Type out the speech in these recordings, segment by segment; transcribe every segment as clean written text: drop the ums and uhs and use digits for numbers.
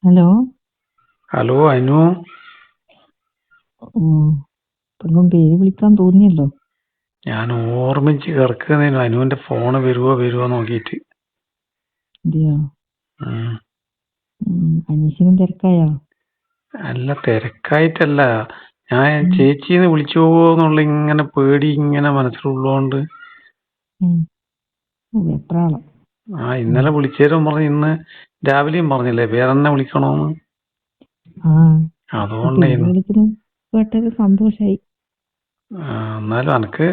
Hello. Hello Anu. ഇപ്പം പേര് വിളിക്കാൻ തോന്നിയല്ലോ. ഞാൻ ഓർമ്മിച്ച് കിടക്കുന്നതിന് അനുവിന്റെ ഫോണ് വരുവോ നോക്കിയിട്ട്. അതെയോ? ഉം. അനീഷിനും തിരക്കായോ? അല്ല, തിരക്കായിട്ടല്ല. ഞാൻ ഉം, ചേച്ചീന്ന് വിളിച്ചു എന്നുള്ള ഇങ്ങനെ പേടി ഇങ്ങനെ മനസ്സിലുള്ളോണ്ട്. വെപ്രാളം. ഇന്നലെ വിളിച്ചേരും പറഞ്ഞ് ഇന്ന് രാവിലെയും പറഞ്ഞില്ലേ വേറെന്നെ വിളിക്കണോന്ന്. ആ ഇപ്പൊ അതുകൊണ്ട് പേര് വിളിക്കുന്നു കേട്ടത് സന്തോഷായി. എന്നാലും എനക്ക്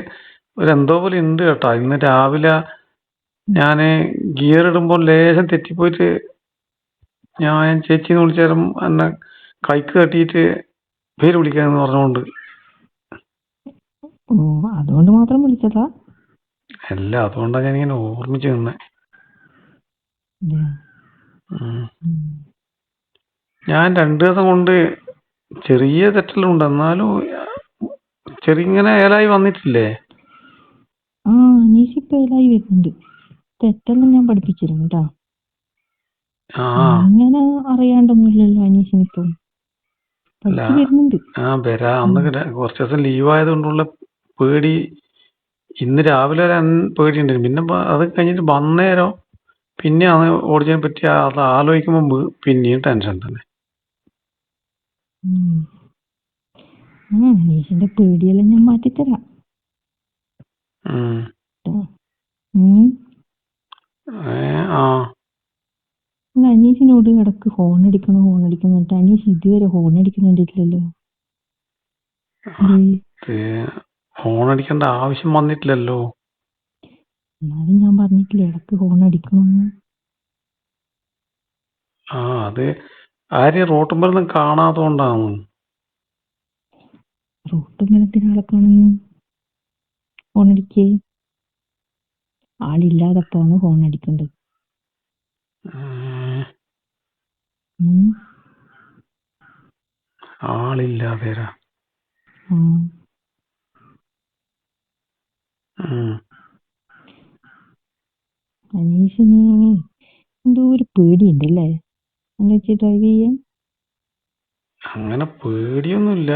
എന്തോ പോലെ ഉണ്ട് കേട്ടോ. ഇന്ന് രാവിലെ ഉം, ഞാന് ഗിയർ ഇടുമ്പോൾ ലേശം തെറ്റിപ്പോയിട്ട് ഞാൻ ചേച്ചീന്ന് വിളിച്ചേരം എന്നെ കൈക്ക് തട്ടിയിട്ട് പേര് വിളിക്കാന്ന് പറഞ്ഞോണ്ട്. ഓ, അതുകൊണ്ട് മാത്രം വിളിച്ചതാ? അല്ല, അതുകൊണ്ടാണ് ഞാനിങ്ങനെ ഓർമ്മിച്ച് നിന്നെ. അതെയോ? ഉം. ഉം. ഞാൻ 2 ദിവസം കൊണ്ട് ചെറിയ തെറ്റലുണ്ട്, എന്നാലും ചെറിങ്ങനെ ഏലായി വന്നിട്ടില്ലേ? അനീഷ് ഇപ്പൊ ഏലായി വരുന്നുണ്ട്. തെറ്റെല്ലാം ഞാൻ പഠിപ്പിച്ചിരുന്നു കേട്ടാ. ആ അങ്ങനെ അറിയാണ്ടൊന്നുമില്ലല്ലോ അനീഷിനിപ്പം. അല്ല, പഠിച്ചു വരുന്നുണ്ട്. വരാ ഉം. അന്ന് കുറച്ച് ദിവസം ലീവ് ആയതുകൊണ്ടുള്ള പേടി. ഇന്ന് രാവിലെ ഒരു പേടിയുണ്ട്. പിന്നെ അത് കഴിഞ്ഞിട്ട് വന്നേരം പിന്നെ അത് ഓടിച്ചതിനെ പറ്റി അത് ആലോചിക്കുമ്പോൾ പിന്നെയും ടെൻഷൻ തന്നെ. ഉം. അനീഷിന്റെ പേടിയെല്ലാം ഞാൻ മാറ്റിത്തരാം. ഉം. ട്ടോ. ഉം. ആ അല്ല, അനീഷിനോട് ഇടക്ക് ഹോൺ അടിക്കണം എന്നിട്ട് അനീഷ് ഇതുവരെ ഹോൺ അടിക്കുന്നുണ്ടില്ലല്ലോ. ഫോൺ അടിക്കേണ്ട ആവശ്യം വന്നിട്ടില്ലല്ലോ. എന്നാലും ഞാൻ പറഞ്ഞിട്ടില്ലേ ഇടക്ക് ഹോൺ അടിക്കണമെന്ന്. അത് ആരെയും റോട്ടുമ്പലൊന്നും കാണാത്തോണ്ടാണ്. റോട്ടുമ്പലത്തിനാളെ കാണുന്നു ഹോൺ അടിക്കേ? ആളില്ലാതപ്പാണ് ഹോൺ അടിക്കേണ്ടത്. ഉം. ആളില്ലാതേരാ. ആ. അനീഷിന് എന്തോ ഒരു പേടിയുണ്ടല്ലേ എന്നെ വെച്ച് ഡ്രൈവ് ചെയ്യാൻ. അങ്ങനെ പേടിയൊന്നുമില്ല.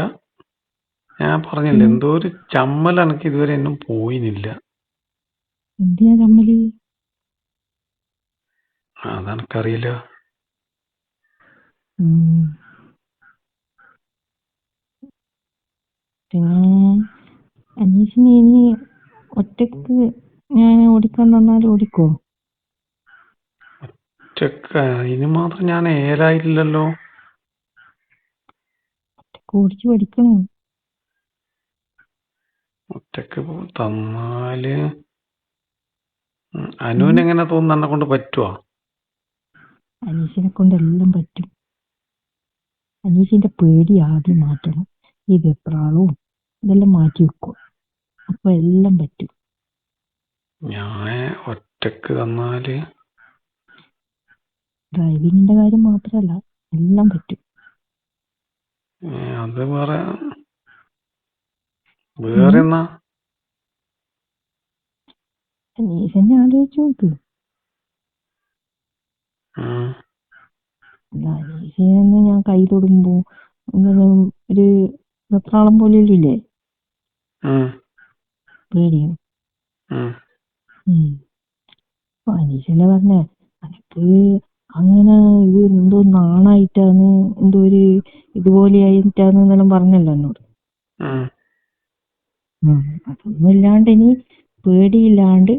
ഞാൻ പറഞ്ഞില്ല, പിന്നെ എന്തോ ഒരു ചമ്മൽ എനിക്ക് ഇതുവരെ എന്നും പോയിന്നില്ല. എന്തിനാ ചമ്മല്? അതെനിക്കറിയില്ല. ഉം. പിന്നെ അനീഷിന് ഇനി ഒറ്റക്ക് ഞാൻ ഓടിക്കാൻ തന്നാൽ ഓടിക്കോ? ഒറ്റക്ക് ഇനി മാത്രം ഞാൻ ഏലായില്ലല്ലോ. ഒറ്റക്ക് ഓടിച്ച് പഠിക്കണോ? ഒറ്റക്ക് തന്നാല് ഉം. അനുവിനെങ്ങനെ തോന്നുന്നു, എന്നെ കൊണ്ട് പറ്റുവോ? അനീഷിനെ കൊണ്ട് എല്ലാം പറ്റും. അനീഷിന്റെ പേടി ആദ്യം മാറ്റണം. ഈ വെപ്രാളവും ഇതെല്ലാം മാറ്റി വെക്കുക. അപ്പൊ എല്ലാം പറ്റും. ഞാൻ ഒറ്റക്ക് തന്നാല് ഡ്രൈവിങ്ങിന്റെ കാര്യം മാത്രമല്ല, എല്ലാം പറ്റും. അത് വേറെ ഉം. എന്നാ. അനീഷ് തന്നെ ആലോചിച്ച് നോക്ക്. അല്ല, അനീഷിനെ ഞാൻ കൈ തൊടുമ്പോ ഇങ്ങനെ ഒരു വെപ്രാളം പോലെ ഇല്ലേ? പേടിയോ? അനീഷല്ലേ പറഞ്ഞേ അനക്ക് അങ്ങനെ ഇത് എന്തോ നാണായിട്ടാണ്, എന്തോ ഒരു ഇതുപോലെ ആയിട്ടാണ് എന്നെല്ലാം പറഞ്ഞല്ലോ എന്നോട്. അതൊന്നും ഇല്ലാണ്ട് ഇനി പേടിയില്ലാണ്ട്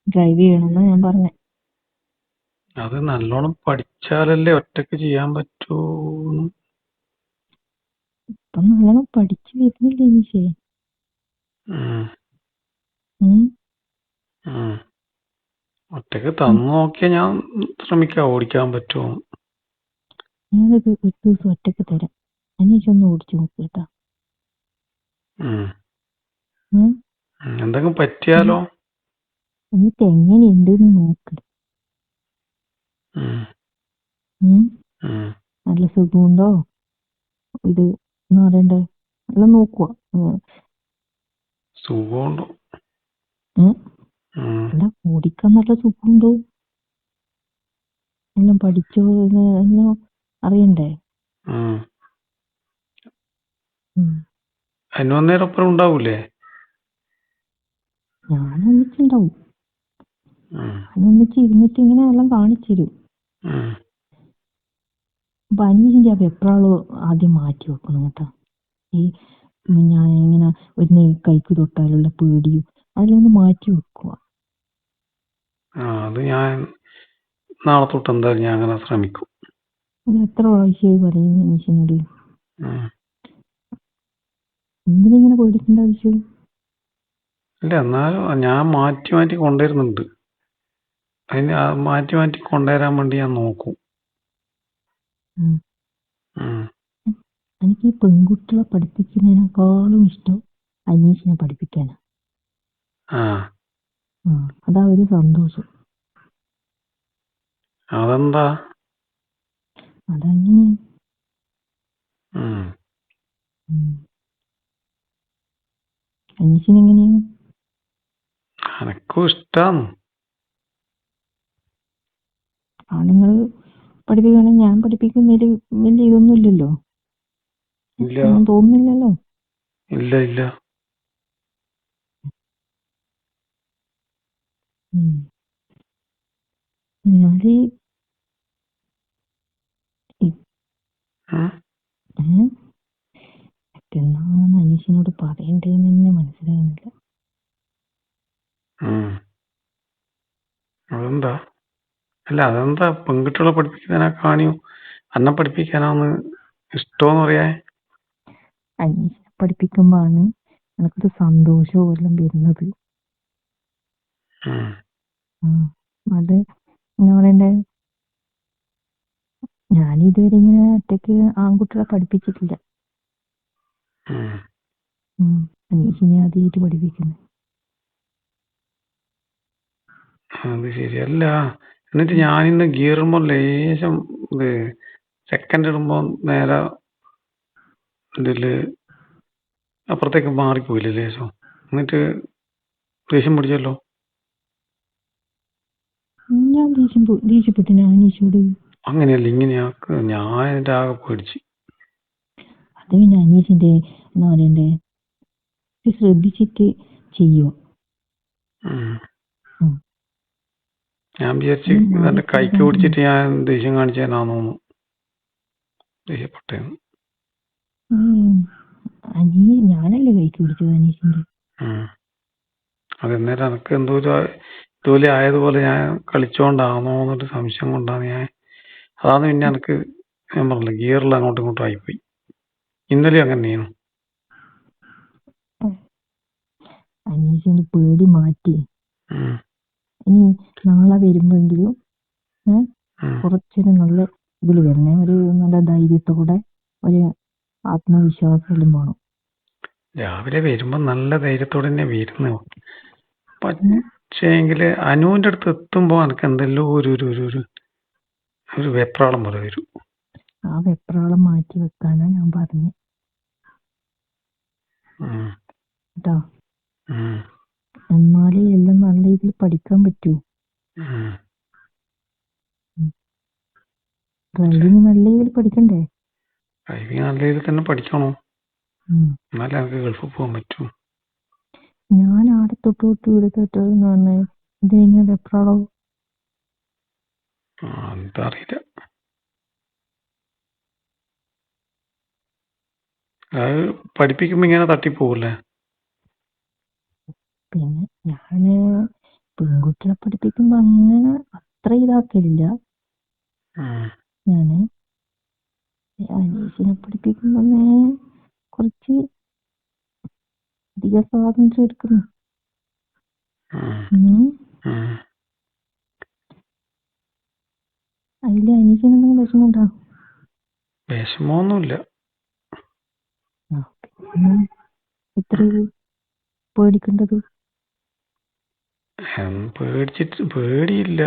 ഡ്രൈവ് ചെയ്യണമെന്നാ ഞാൻ പറഞ്ഞേ. അത് നല്ലോണം പഠിച്ചാലല്ലേ ഒറ്റക്ക് ചെയ്യാൻ പറ്റൂ. ഇപ്പൊ നല്ലോണം പഠിച്ചു വരുന്നില്ലേ അനീഷേ? ഉം. ഒറ്റക്ക് തന്നു നോക്കിയാ ഞാൻ ശ്രമിക്കാം ഓടിക്കാൻ പറ്റുമോ. ഞാനത് ഒരു ദിവസം ഒറ്റക്ക് തരാം. അനീഷ് ഒന്ന് ഓടിച്ചു നോക്ക് കേട്ടാ. എന്തെങ്കിലും പറ്റിയാലോ? എന്നിട്ട് എങ്ങനെയുണ്ടെന്ന് നോക്ക്. നല്ല സുഖമുണ്ടോ ഇത് എന്ന് പറയണ്ടേ എല്ലാം നോക്കുക. സുഖമുണ്ടോ? അല്ല, ഓടിക്കാൻ നല്ല സുഖമുണ്ടോ? എല്ലാം പഠിച്ചോ എന്ന് എല്ലാം അറിയണ്ടേ. ഉം. ഉം. അതിന് വന്നേരം ഒപ്പരം ഉണ്ടാവൂലേ? ഞാനൊന്നിച്ചുണ്ടാവും. ഉം. ഞാനൊന്നിച്ച് ഇരുന്നിട്ട് ഇങ്ങനെ എല്ലാം കാണിച്ചു തരും. ഉം. അപ്പൊ അനീഷിന്റെ ആ വെപ്രാളോ ആദ്യം മാറ്റി വെക്കണം കേട്ടോ. ഈ ഞാൻ ഇങ്ങനെ ഒരു കൈക്ക് തൊട്ടാലുള്ള പേടിയും അതിലൊന്ന് മാറ്റി വെക്കുക. അത് ഞാൻ നാളെ തൊട്ട് എന്തായാലും ഞാൻ അങ്ങനെ ശ്രമിക്കും. ഇത് എത്ര പ്രാവശ്യമായി പറയും അനീഷിനോട്. ഉം. എന്തിനിങ്ങനെ പേടിക്കേണ്ട ആവശ്യം? ഇല്ല, എന്നാലും ഞാൻ മാറ്റി മാറ്റി കൊണ്ടുവരുന്നുണ്ട്. അതിന് മാറ്റി മാറ്റി കൊണ്ടുവരാൻ വേണ്ടി ഞാൻ നോക്കും. ഉം. ഉം. എനിക്ക് ഈ പെൺകുട്ടികളെ പഠിപ്പിക്കുന്നതിനേക്കാളും ഇഷ്ടം അനീഷിനെ പഠിപ്പിക്കാനാ. ആ, അതാ ഒരു സന്തോഷം. അതെന്താ? അതങ്ങനെയാ. ഉം. അനീഷിനെങ്ങനെയാണ്? എനക്കും ഇഷ്ടാണ്. ആണുങ്ങള് പഠിപ്പിക്കുകയാണെങ്കിൽ ഞാൻ പഠിപ്പിക്കുന്നതിൽ വലിയ ഇതൊന്നും ഇല്ലല്ലോ. ഇല്ല ഒന്നും തോന്നുന്നില്ലല്ലോ. ഇല്ല ഇല്ല. എന്നാല് ഉം. എന്നാണെന്ന് അനീഷിനോട് പറയണ്ടേന്ന് തന്നെ മനസ്സിലാകുന്നില്ല. അതെന്താ? അല്ല, അതെന്താ പെൺകുട്ടികളെ പഠിപ്പിക്കുന്നതിനെക്കാണിയോ അന്നെ പഠിപ്പിക്കാനാന്ന് ഇഷ്ടമെന്ന് പറയാ? അനീഷിനെ പഠിപ്പിക്കുമ്പോഴാണ് എനിക്കൊരു സന്തോഷവും എല്ലാം വരുന്നത്. അത് എന്താ പറയണ്ടേ, ഞാനിതുവരെ ഇങ്ങനെ ഒറ്റയ്ക്ക് ആൺകുട്ടികളെ പഠിപ്പിച്ചിട്ടില്ല. അനീഷിനെ ആദ്യമായിട്ട് പഠിപ്പിക്കുന്നത്. അത് ശരിയല്ല. എന്നിട്ട് ഞാനിന്ന് ഗിയറുമ്പോ ലേശം ഇത് സെക്കൻഡ് ഇടുമ്പോ നേരെ ഇതില് അപ്പുറത്തേക്ക് മാറിപ്പോയില്ലേ ലേശം? എന്നിട്ട് ദേഷ്യം പിടിച്ചല്ലോ. ഞാൻ ദേഷ്യപ്പെട്ടിന് അനീഷോട്? അങ്ങനെയല്ല, ഇങ്ങനെയാക്ക്. ഞാൻ എൻ്റെ ആകെ പേടിച്ച്. അത് പിന്നെ അനീഷിന്റെ എന്താ പറയണ്ടേ, ശ്രദ്ധിച്ചിട്ട് ചെയ്യോ. ഞാൻ വിചാരിച്ച് എന്റെ കൈക്ക് പിടിച്ചിട്ട് ഞാൻ ദേഷ്യം കാണിച്ചേനാന്ന് ദേഷ്യപ്പെട്ടേന്ന്. ഞാനല്ലേ കൈക്ക് പിടിച്ചത് അനീഷിന്റെ? അതെന്നേരം എനക്ക് എന്തോ ഇതുപോലെ ആയതുപോലെ ഞാൻ കളിച്ചോണ്ടാണോ എന്നൊരു സംശയം കൊണ്ടാണ് അതാണ് പിന്നെ എനക്ക് ഞാൻ പറഞ്ഞില്ല, ഗിയറിൽ അങ്ങോട്ടും ഇങ്ങോട്ടും ആയിപ്പോയി. ഇന്നലെ അങ്ങനെയാണ്. അനീഷിന്റെ പേടി മാറ്റി ഇനി നാളെ വരുമ്പോഴെങ്കിലും കുറച്ചൊരു നല്ല ഇതിൽ വരണേ, ഒരു നല്ല ധൈര്യത്തോടെ ഒരു ആത്മവിശ്വാസം വേണം. രാവിലെ വരുമ്പോ നല്ല ധൈര്യത്തോടെ തന്നെ വരുന്നു. പക്ഷേങ്കില് അനുവിന്റെ അടുത്ത് എത്തുമ്പോ എനക്ക് എന്തെല്ലോ ഒരു വെപ്രാളം പോലെ വരും. ആ വെപ്രാളം മാറ്റി വെക്കാനാ ഞാൻ പറഞ്ഞത് കേട്ടോ. എന്നാലേ എല്ലാം നല്ല രീതിയിൽ പഠിക്കാൻ പറ്റൂ. ഡ്രൈവിംഗ് നല്ല രീതിയിൽ പഠിക്കണ്ടേ? ഡ്രൈവിംഗ് നല്ല രീതിയിൽ തന്നെ പഠിക്കണോ, എന്നാലേ എനിക്ക് ഗൾഫിൽ പോകാൻ പറ്റൂ. ഞാൻ ആടെ തൊട്ട് ഇവിടെ തൊട്ടെന്ന് പറഞ്ഞ എന്തിനാ വെപ്രാളോ? എന്താ അറിയില്ല. അത് പഠിപ്പിക്കുമ്പോ ഇങ്ങനെ തട്ടിപ്പോകൂല്ലേ? പിന്നെ ഞാന് പെൺകുട്ടികളെ പഠിപ്പിക്കുമ്പോ അങ്ങനെ അത്ര ഇതാക്കലില്ല. ഞാന് അനീഷിനെ പഠിപ്പിക്കുമ്പോ കുറച്ച് അധിക സ്വാതന്ത്ര്യം എടുക്കുന്നു. അതില് അനീഷിന് എന്തെങ്കിലും വിഷമമുണ്ടോ? വിഷമമൊന്നുമില്ല. ഇത്ര പേടിക്കേണ്ടത്? പേടിയില്ല.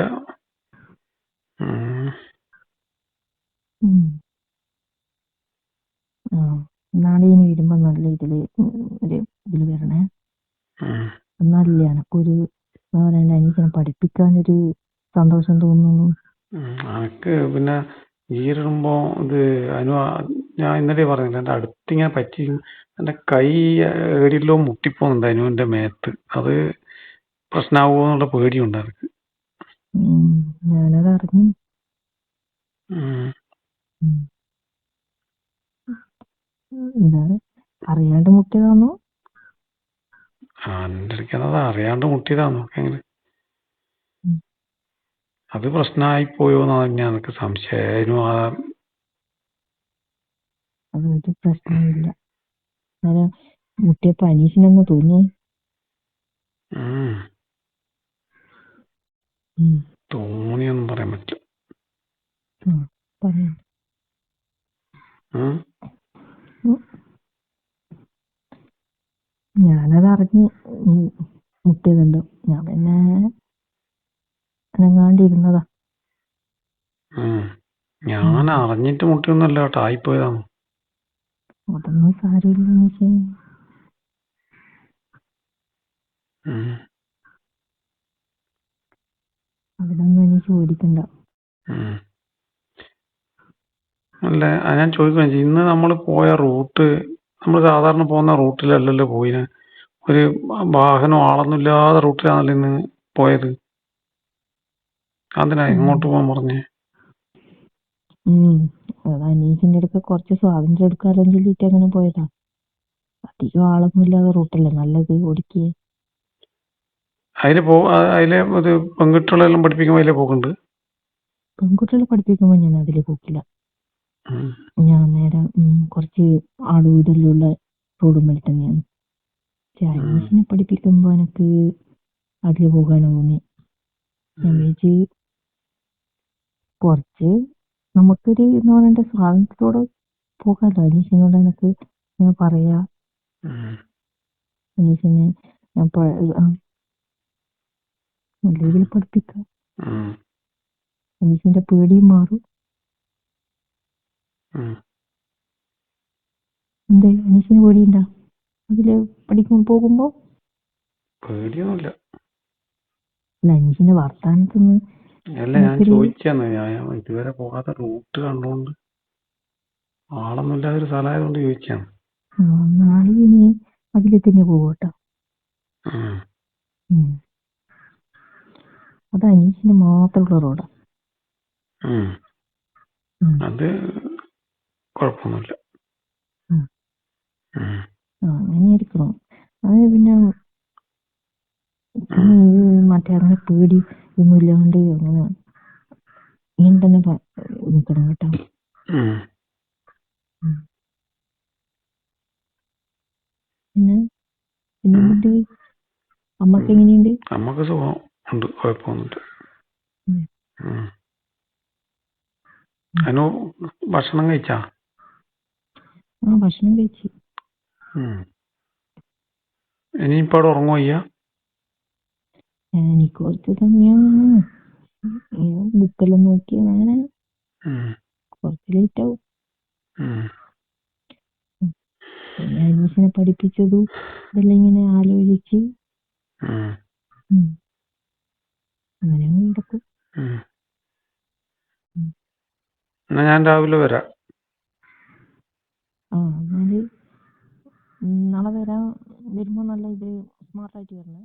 നാളെ ഇനി വരുമ്പോ നല്ല ഇതില് വരണേ. എന്നാലല്ലേ എനക്കൊരു എന്താ പറയണ്ട, അനീഷിനെ പഠിപ്പിക്കാനൊരു സന്തോഷം തോന്നുന്നു. എനിക്ക് പിന്നെ ഗീറിടുമ്പോ ഇത് ഞാൻ ഇന്നലെ പറഞ്ഞില്ല എന്റെ അടുത്തിങ്ങനെ പറ്റി എന്റെ കൈ ഏടിലോ മുട്ടിപ്പോന്നുണ്ട് അനുവിന്റെ മേത്ത്. അത് പ്രശ്നമാകുമോ എന്നുള്ള പേടിയുണ്ട് എനിക്ക്. ഞാനത് അറിഞ്ഞു. എന്താണ് അറിയാണ്ട് മുട്ടിയതാണോ? എന്റെ അടുക്കത് അറിയാണ്ട് മുട്ടിയതാണോ എങ്ങനെ? അത് പ്രശ്നമായി പോയോന്നാ എനിക്ക് സംശയം. അതൊരു പ്രശ്നമില്ല. ഞാൻ മുട്ടിയപ്പോ അനീഷിനെന്ന് തോന്നി. തോന്നിയൊന്നും പറയാൻ പറ്റില്ല. പറയാം. ഞാനത് അറിഞ്ഞ് മുട്ടിയതുണ്ട്. ഞാൻ പിന്നെ അനങ്ങാണ്ടിരുന്നതാ. ഞാൻ അറിഞ്ഞിട്ട് മുട്ടിയൊന്നുമല്ല കേട്ടോ, ആയിപ്പോയതാണ്. അതൊന്നും സാരമില്ല അനീഷേ. അതിനൊന്നും അനീഷ് പേടിക്കണ്ട. അല്ല ഞാൻ ചോദിക്കുകയും ചെയ്യും, ഇന്ന് നമ്മൾ പോയ റൂട്ട് നമ്മൾ സാധാരണ പോകുന്ന റൂട്ടിലല്ലല്ലോ പോയിന്. ഒരു വാഹനം ആളൊന്നും ഇല്ലാത്ത റൂട്ടിലാണല്ലോ ഇന്ന് പോയത്. അതിനാ ഇങ്ങോട്ട് പോകാൻ പറഞ്ഞേ? അത് അനീഷിന്റെ അടുത്ത് കുറച്ച് സ്വാതന്ത്ര്യം എടുക്കാലോ ചൊല്ലിട്ട് അങ്ങനെ പോയതാ. അധികം ആളൊന്നും ഇല്ലാതെ റൂട്ടല്ലേ നല്ലത് ഓടിക്ക്. അതിലെ ഇത് പെൺകുട്ടികളെല്ലാം പഠിപ്പിക്കുമ്പോ അതിലെ പോക്കുണ്ട്. പെൺകുട്ടികളെ പഠിപ്പിക്കുമ്പോ ഞാൻ അതിലെ പോക്കില്ല. ഞാൻ നേരെ കുറച്ച് ആളും ഇതെല്ലാം റോഡ് മേൽ തന്നെയാണ്. അനീഷിനെ പഠിപ്പിക്കുമ്പോ എനിക്ക് അതില് പോകാനോ തോന്നി. ഞാൻ വിചാരിച്ച് കുറച്ച് നമുക്കൊരു എന്ന് പറഞ്ഞ സ്വാതന്ത്ര്യത്തോടെ പോകാമല്ലോ. അനീഷിനോട് എനിക്ക് ഞാൻ പറയാ, അനീഷിനെ ഞാൻ നല്ല രീതിയിൽ പഠിപ്പിക്കാം. അനീഷിന്റെ പേടിയും മാറും. എന്തേ അനീഷിന് പേടിയുണ്ടാ അതില് പോകുമ്പോ? പേടിയൊന്നുമില്ല. അല്ല അനീഷിന്റെ വർത്താനത്തൊന്ന് അല്ല ഞാൻ ചോദിച്ചാന്ന്, ഞാൻ ഇതുവരെ പോകാത്ത റൂട്ട് കണ്ടോണ്ട് ആളൊന്നുമില്ലാത്ത ഒരു സ്ഥലമായതുകൊണ്ട് ചോദിച്ചാണ്. നാളെ ഇനി അതിലെ തന്നെ പോകട്ടോ. അത് അനീഷിന് മാത്രമുള്ള റോഡാ. അത് കുഴപ്പമൊന്നുമില്ല. അങ്ങനെ ആയിരിക്കണം. അത് പിന്നെ മറ്റേ അങ്ങനെ പേടി ഒന്നും ഇല്ലാണ്ട് അങ്ങനെ ഇങ്ങനെ തന്നെ നിൽക്കണം കേട്ടോ. പിന്നെ അമ്മക്ക് എങ്ങനെയുണ്ട്? അമ്മക്ക് സുഖം ഉണ്ട്, കുഴപ്പമൊന്നുമില്ല. അനു ഭക്ഷണം കഴിച്ചാ? ഭക്ഷണം കഴിച്ചു. ഇനിയിപ്പോ അവിടെ ഉറങ്ങുവോ? എനിക്ക് കുറച്ച് സമയം ബുക്കെല്ലാം നോക്കി അങ്ങനെ കുറച്ച് ലേറ്റ് ആവും. പിന്നെ അനീഷിനെ പഠിപ്പിച്ചതും ഇതെല്ലാം ഇങ്ങനെ ആലോചിച്ച് അങ്ങനെ നടക്കും. എന്നാ ഞാൻ രാവിലെ വരാം. എന്നാല് നാളെ വരുമ്പോ നല്ല ഇത് സ്മാർട്ടായിട്ട് വരണേ.